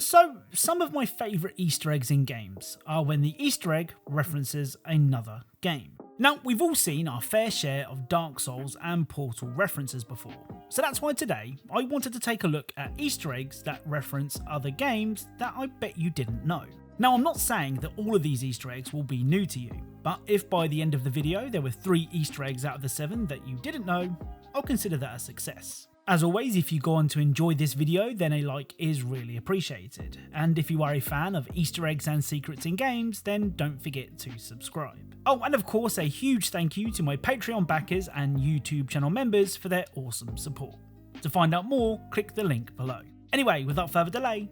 So, some of my favourite Easter eggs in games are when the Easter egg references another game. Now, we've all seen our fair share of Dark Souls and Portal references before, so that's why today I wanted to take a look at Easter eggs that reference other games that I bet you didn't know. Now, I'm not saying that all of these Easter eggs will be new to you, but if by the end of the video there were 3 Easter eggs out of the 7 that you didn't know, I'll consider that a success. As always, if you go on to enjoy this video, then a like is really appreciated. And if you are a fan of Easter eggs and secrets in games, then don't forget to subscribe. Oh, and of course, a huge thank you to my Patreon backers and YouTube channel members for their awesome support. To find out more, click the link below. Anyway, without further delay,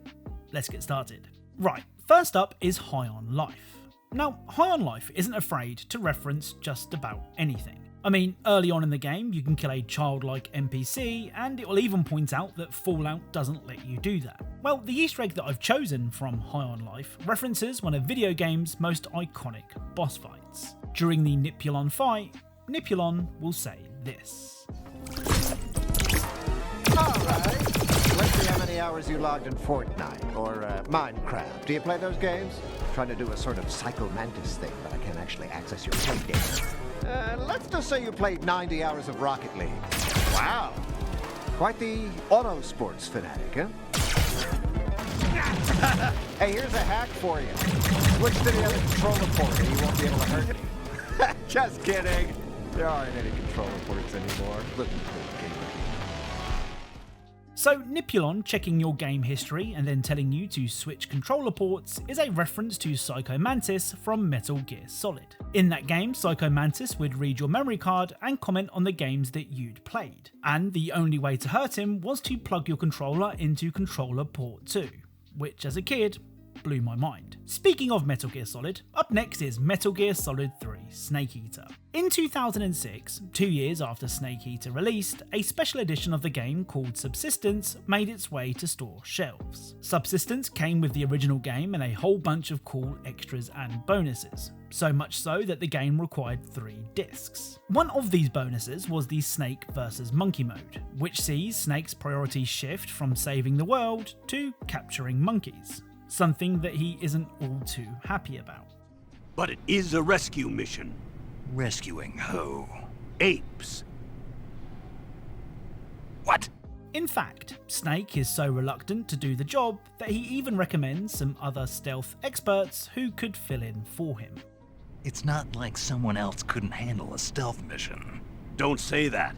let's get started. Right, first up is High on Life. Now, High on Life isn't afraid to reference just about anything. I mean, early on in the game, you can kill a childlike NPC, and it will even point out that Fallout doesn't let you do that. Well, the Easter egg that I've chosen from High on Life references one of video games' most iconic boss fights. During the Nipulon fight, Nipulon will say this. Alright, let's see how many hours you logged in Fortnite, or Minecraft. Do you play those games? Trying to do a sort of Psycho Mantis thing, but I can't actually access your play data. Let's just say you played 90 hours of Rocket League. Wow. Quite the auto sports fanatic, huh? Hey, here's a hack for you. Switch to the other controller port and you won't be able to hurt me. Just kidding. There aren't any controller ports anymore. Look, So, Nipulon checking your game history and then telling you to switch controller ports is a reference to Psycho Mantis from Metal Gear Solid. In that game, Psycho Mantis would read your memory card and comment on the games that you'd played, and the only way to hurt him was to plug your controller into controller port 2, which as a kid blew my mind. Speaking of Metal Gear Solid, up next is Metal Gear Solid 3 Snake Eater. In 2006, 2 years after Snake Eater released, a special edition of the game called Subsistence made its way to store shelves. Subsistence came with the original game and a whole bunch of cool extras and bonuses, so much so that the game required 3 discs. One of these bonuses was the Snake vs Monkey mode, which sees Snake's priorities shift from saving the world to capturing monkeys. Something that he isn't all too happy about. But it is a rescue mission. Rescuing who? Apes. What? In fact, Snake is so reluctant to do the job that he even recommends some other stealth experts who could fill in for him. It's not like someone else couldn't handle a stealth mission. Don't say that.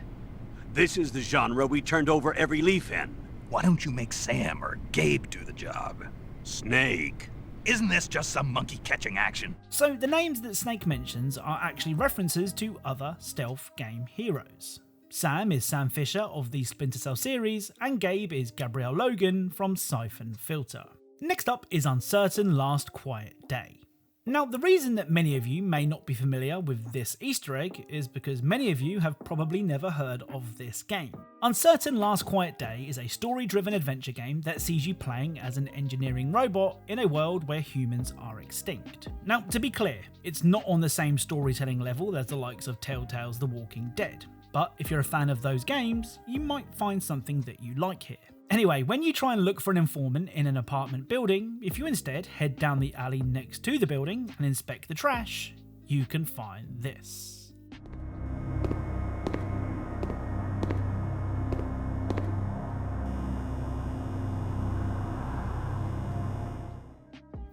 This is the genre we turned over every leaf in. Why don't you make Sam or Gabe do the job? Snake. Isn't this just some monkey catching action? So the names that Snake mentions are actually references to other stealth game heroes. Sam is Sam Fisher of the Splinter Cell series, and Gabe is Gabriel Logan from Siphon Filter. Next up is Uncertain Last Quiet Day. Now, the reason that many of you may not be familiar with this Easter egg is because many of you have probably never heard of this game. Uncertain Last Quiet Day is a story-driven adventure game that sees you playing as an engineering robot in a world where humans are extinct. Now, to be clear, it's not on the same storytelling level as the likes of Telltale's The Walking Dead, but if you're a fan of those games, you might find something that you like here. Anyway, when you try and look for an informant in an apartment building, if you instead head down the alley next to the building and inspect the trash, you can find this.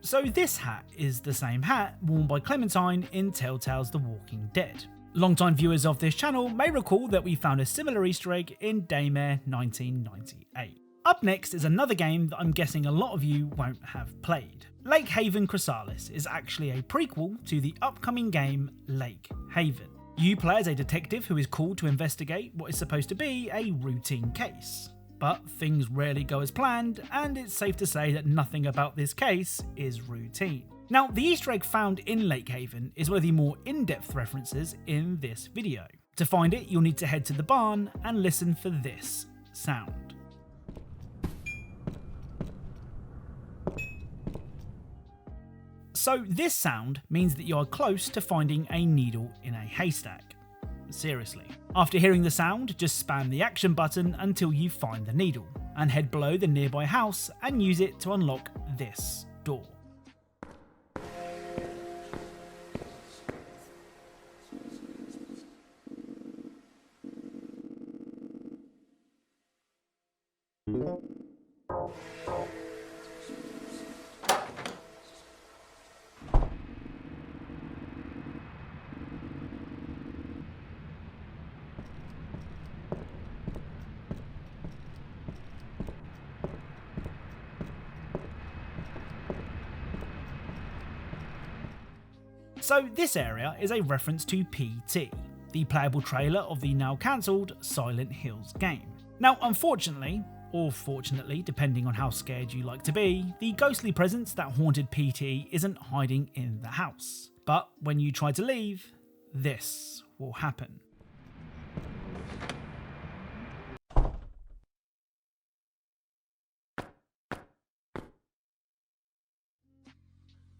So this hat is the same hat worn by Clementine in Telltale's The Walking Dead. Longtime viewers of this channel may recall that we found a similar Easter egg in Daymare 1998. Up next is another game that I'm guessing a lot of you won't have played. Haven Chrysalis is actually a prequel to the upcoming game Lake Haven. You play as a detective who is called to investigate what is supposed to be a routine case. But things rarely go as planned, and it's safe to say that nothing about this case is routine. Now, the Easter egg found in Lake Haven is one of the more in-depth references in this video. To find it, you'll need to head to the barn and listen for this sound. So this sound means that you are close to finding a needle in a haystack. Seriously. After hearing the sound, just spam the action button until you find the needle. and head below the nearby house and use it to unlock this door. So this area is a reference to PT, the playable trailer of the now cancelled Silent Hills game. Now unfortunately, or fortunately depending on how scared you like to be, the ghostly presence that haunted PT isn't hiding in the house. But when you try to leave, this will happen.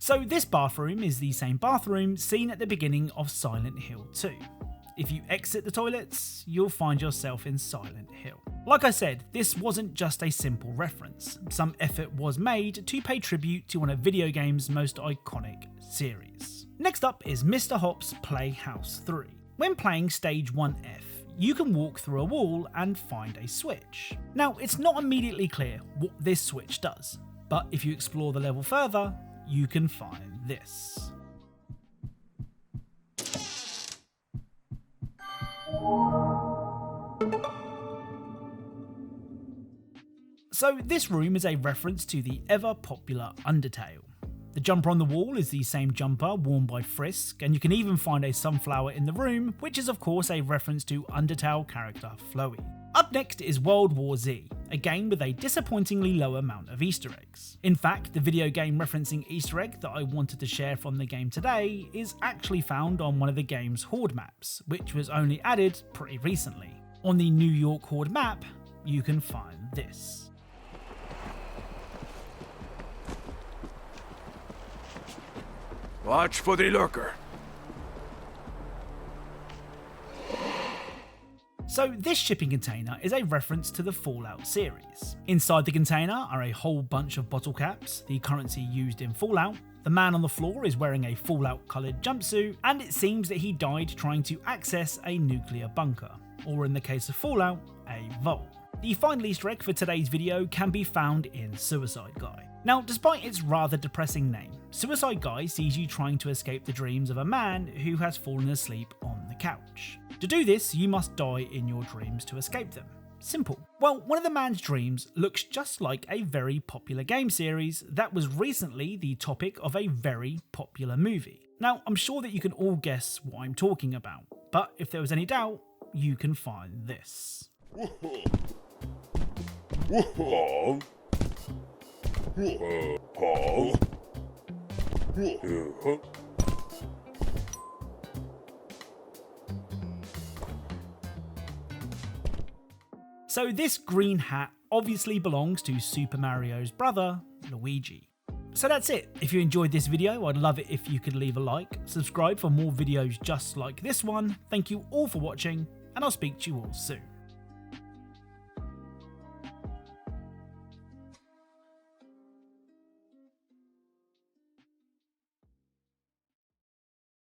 So this bathroom is the same bathroom seen at the beginning of Silent Hill 2. If you exit the toilets, you'll find yourself in Silent Hill. Like I said, this wasn't just a simple reference. Some effort was made to pay tribute to one of video game's most iconic series. Next up is Mr. Hopps Playhouse 3. When playing Stage 1F, you can walk through a wall and find a switch. Now, it's not immediately clear what this switch does, but if you explore the level further, you can find this. So this room is a reference to the ever popular Undertale. The jumper on the wall is the same jumper worn by Frisk, and you can even find a sunflower in the room, which is of course a reference to Undertale character Flowey. Up next is World War Z, a game with a disappointingly low amount of Easter eggs. In fact, the video game referencing Easter egg that I wanted to share from the game today is actually found on one of the game's Horde maps, which was only added pretty recently. On the New York Horde map, you can find this. Watch for the lurker. So this shipping container is a reference to the Fallout series. Inside the container are a whole bunch of bottle caps, the currency used in Fallout. The man on the floor is wearing a Fallout coloured jumpsuit, and it seems that he died trying to access a nuclear bunker, or in the case of Fallout, a vault. The final Easter egg for today's video can be found in Suicide Guy. Now, despite its rather depressing name, Suicide Guy sees you trying to escape the dreams of a man who has fallen asleep on the couch. To do this, you must die in your dreams to escape them. Simple. Well, one of the man's dreams looks just like a very popular game series that was recently the topic of a very popular movie. Now, I'm sure that you can all guess what I'm talking about, but if there was any doubt, you can find this. So this green hat obviously belongs to Super Mario's brother, Luigi. So that's it. If you enjoyed this video, I'd love it if you could leave a like, subscribe for more videos just like this one. Thank you all for watching, and I'll speak to you all soon.